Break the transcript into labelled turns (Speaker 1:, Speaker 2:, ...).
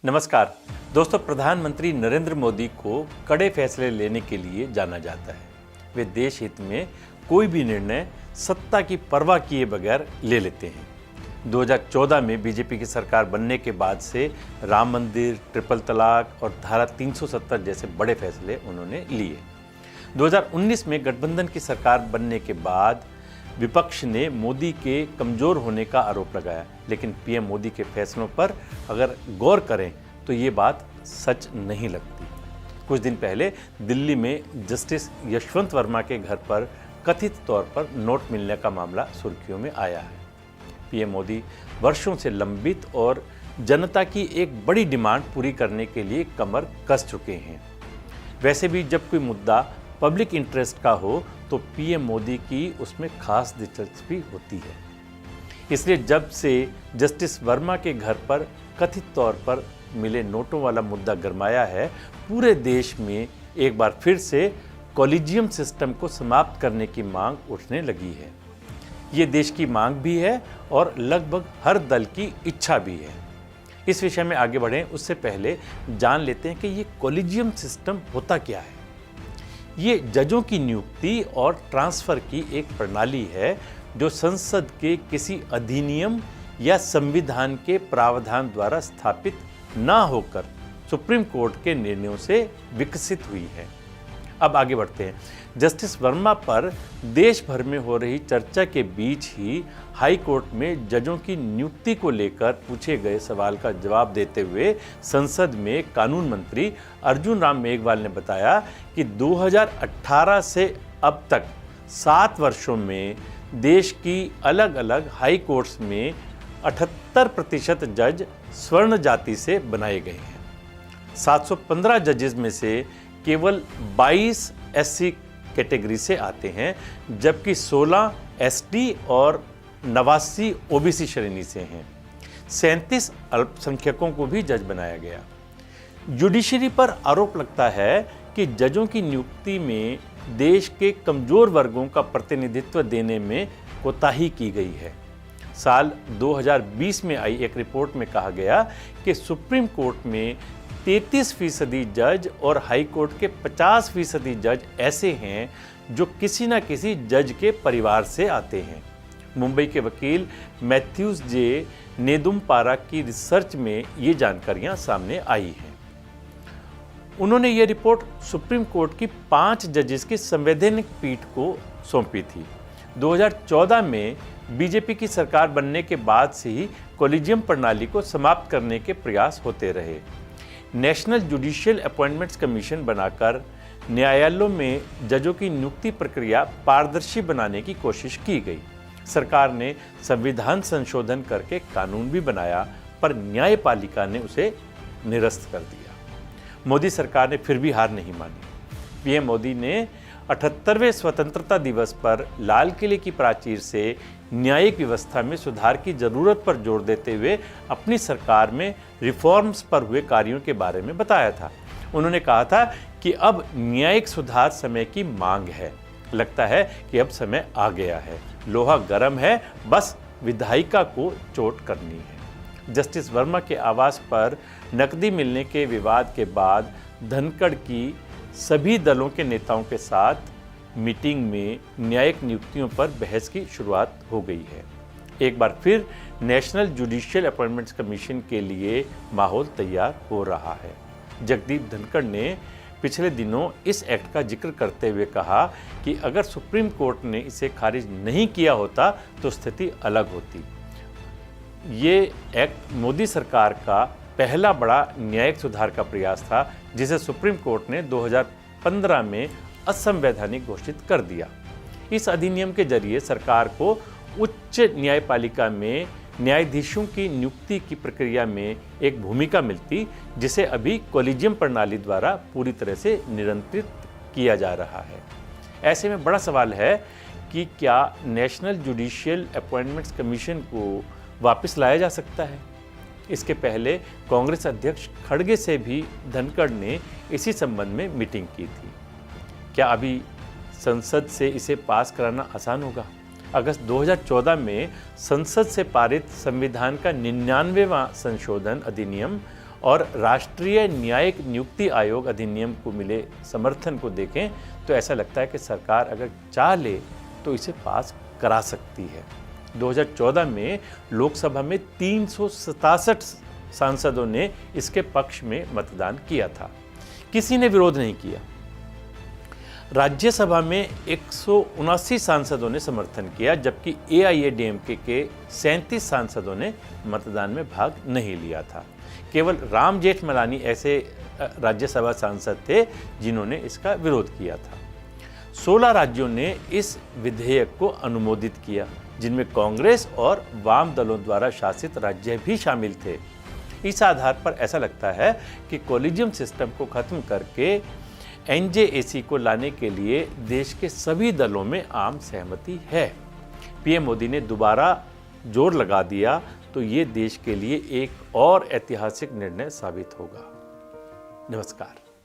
Speaker 1: नमस्कार दोस्तों, प्रधानमंत्री नरेंद्र मोदी को कड़े फैसले लेने के लिए जाना जाता है। वे देश हित में कोई भी निर्णय सत्ता की परवाह किए बगैर ले लेते हैं। 2014 में बीजेपी की सरकार बनने के बाद से राम मंदिर, ट्रिपल तलाक और धारा 370 जैसे बड़े फैसले उन्होंने लिए। 2019 में गठबंधन की सरकार बनने के बाद विपक्ष ने मोदी के कमज़ोर होने का आरोप लगाया, लेकिन पीएम मोदी के फैसलों पर अगर गौर करें तो ये बात सच नहीं लगती। कुछ दिन पहले दिल्ली में जस्टिस यशवंत वर्मा के घर पर कथित तौर पर नोट मिलने का मामला सुर्खियों में आया है। पीएम मोदी वर्षों से लंबित और जनता की एक बड़ी डिमांड पूरी करने के लिए कमर कस चुके हैं। वैसे भी जब कोई मुद्दा पब्लिक इंटरेस्ट का हो तो पीएम मोदी की उसमें खास दिलचस्पी होती है। इसलिए जब से जस्टिस वर्मा के घर पर कथित तौर पर मिले नोटों वाला मुद्दा गरमाया है, पूरे देश में एक बार फिर से कॉलेजियम सिस्टम को समाप्त करने की मांग उठने लगी है। ये देश की मांग भी है और लगभग हर दल की इच्छा भी है। इस विषय में आगे बढ़ें उससे पहले जान लेते हैं कि ये कॉलेजियम सिस्टम होता क्या है। ये जजों की नियुक्ति और ट्रांसफ़र की एक प्रणाली है जो संसद के किसी अधिनियम या संविधान के प्रावधान द्वारा स्थापित ना होकर सुप्रीम कोर्ट के निर्णयों से विकसित हुई है। अब आगे बढ़ते हैं। जस्टिस वर्मा पर देश भर में हो रही चर्चा के बीच ही हाई कोर्ट में जजों की नियुक्ति को लेकर पूछे गए सवाल का जवाब देते हुए संसद में कानून मंत्री अर्जुन राम मेघवाल ने बताया कि 2018 से अब तक 7 वर्षों में देश की अलग अलग हाई कोर्ट्स में 78% जज स्वर्ण जाति से बनाए गए हैं। 715 जजेस में से केवल 22 एससी कैटेगरी से आते हैं, जबकि 16 एसटी और 89 ओबीसी श्रेणी से हैं। 37 अल्पसंख्यकों को भी जज बनाया गया। जुडिशरी पर आरोप लगता है कि जजों की नियुक्ति में देश के कमजोर वर्गों का प्रतिनिधित्व देने में कोताही की गई है। साल 2020 में आई एक रिपोर्ट में कहा गया कि सुप्रीम कोर्ट में 33% जज और हाई कोर्ट के 50% जज ऐसे हैं जो किसी न किसी जज के परिवार से आते हैं। मुंबई के वकील मैथ्यूज जे नेदुम्पारा की रिसर्च में ये जानकारियां सामने आई हैं। उन्होंने ये रिपोर्ट सुप्रीम कोर्ट की 5 जजेस की संवैधानिक पीठ को सौंपी थी। 2014 में बीजेपी की सरकार बनने के बाद से ही कॉलेजियम प्रणाली को समाप्त करने के प्रयास होते रहे। नेशनल जुडिशियल अपॉइंटमेंट्स कमीशन बनाकर न्यायालयों में जजों की नियुक्ति प्रक्रिया पारदर्शी बनाने की कोशिश की गई। सरकार ने संविधान संशोधन करके कानून भी बनाया, पर न्यायपालिका ने उसे निरस्त कर दिया। मोदी सरकार ने फिर भी हार नहीं मानी। पीएम मोदी ने 78वें स्वतंत्रता दिवस पर लाल किले की प्राचीर से न्यायिक व्यवस्था में सुधार की जरूरत पर जोर देते हुए अपनी सरकार में रिफॉर्म्स पर हुए कार्यों के बारे में बताया था। उन्होंने कहा था कि अब न्यायिक सुधार समय की मांग है। लगता है कि अब समय आ गया है, लोहा गर्म है, बस विधायिका को चोट करनी है। जस्टिस वर्मा के आवास पर नकदी मिलने के विवाद के बाद धनखड़ की सभी दलों के नेताओं के साथ मीटिंग में न्यायिक नियुक्तियों पर बहस की शुरुआत हो गई है। एक बार फिर नेशनल जुडिशियल अपॉइंटमेंट्स कमीशन के लिए माहौल तैयार हो रहा है। जगदीप धनखड़ ने पिछले दिनों इस एक्ट का जिक्र करते हुए कहा कि अगर सुप्रीम कोर्ट ने इसे खारिज नहीं किया होता तो स्थिति अलग होती। ये एक्ट मोदी सरकार का पहला बड़ा न्यायिक सुधार का प्रयास था, जिसे सुप्रीम कोर्ट ने 2015 में असंवैधानिक घोषित कर दिया। इस अधिनियम के जरिए सरकार को उच्च न्यायपालिका में न्यायाधीशों की नियुक्ति की प्रक्रिया में एक भूमिका मिलती, जिसे अभी कॉलेजियम प्रणाली द्वारा पूरी तरह से नियंत्रित किया जा रहा है। ऐसे में बड़ा सवाल है कि क्या नेशनल जुडिशियल अपॉइंटमेंट्स कमीशन को वापस लाया जा सकता है। इसके पहले कांग्रेस अध्यक्ष खड़गे से भी धनखड़ ने इसी संबंध में मीटिंग की थी। क्या अभी संसद से इसे पास कराना आसान होगा? अगस्त 2014 में संसद से पारित संविधान का 99वां संशोधन अधिनियम और राष्ट्रीय न्यायिक नियुक्ति आयोग अधिनियम को मिले समर्थन को देखें तो ऐसा लगता है कि सरकार अगर चाह ले तो इसे पास करा सकती है। 2014 में लोकसभा में 367 सांसदों ने इसके पक्ष में मतदान किया था, किसी ने विरोध नहीं किया। राज्यसभा में 179 सांसदों ने समर्थन किया, जबकि AIADMK के 37 सांसदों ने मतदान में भाग नहीं लिया था। केवल राम जेठमलानी ऐसे राज्यसभा सांसद थे जिन्होंने इसका विरोध किया था। 16 राज्यों ने इस विधेयक को अनुमोदित किया, जिनमें कांग्रेस और वाम दलों द्वारा शासित राज्य भी शामिल थे। इस आधार पर ऐसा लगता है कि कॉलेजियम सिस्टम को खत्म करके NJAC को लाने के लिए देश के सभी दलों में आम सहमति है। PM मोदी ने दोबारा जोर लगा दिया तो ये देश के लिए एक और ऐतिहासिक निर्णय साबित होगा। नमस्कार।